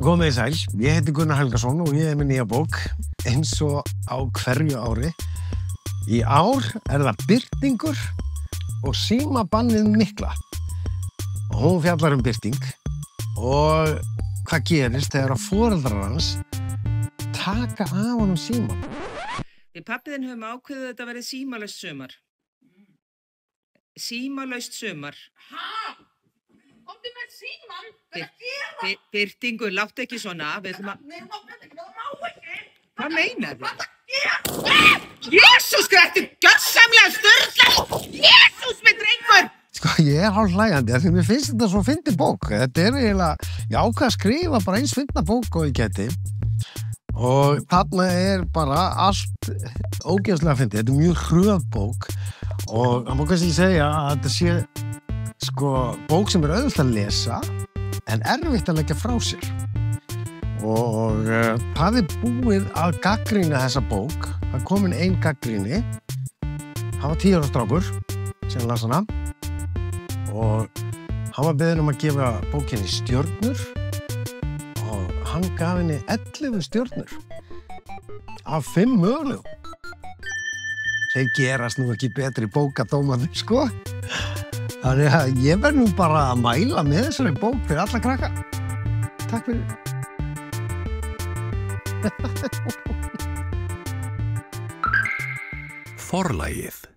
Komið sæl, ég heiti Gunnar Helgason og ég með nýja bók eins og á hverju ári. Í ár það birtingur og símabannið mikla. Og hún fjallar birting og hvað gerist þegar að foreldrar hans taka af honum símann. Við pabbi þinn höfum ákveðið að þetta verið símalaust sumar. Símalaust sumar. Hæ? Komdu með símann? Hvað er að gera? Birtingur, láttu ekki svona. Við ætlum að... Nei, það má ekki. Hvað meinar þú? Hvað er að gera? Jesús, hvað ertu gjörsamlega sturlað? Jesús, minn drengur! Sko, ég hálf hlægjandi af því mér finnst þetta svo fyndin bók. Þetta eiginlega, ég ákvað að skrifa bara eins fyndna bók og ég geti. Og þarna bara allt ógeðslega fyndið. Þetta mjög hröð bók og það má kannski segja að þetta sé sko bók sem auðvelt að lesa en erfitt að leggja frá sér. Og það búið að gagnrýna þessa bók. Það komin ein gagnrýni. Það var 10 ára strákur sem las hana og hann var beðinn að gefa bókinni stjörnur og hann gaf henni 11 stjörnur af 5 mögulegum. Þeir gerast nú ekki betri bókadómarnir, sko. Þannig að ég verð nú bara að mæla með þessari bók fyrir alla krakka. Takk fyrir. Forlagið.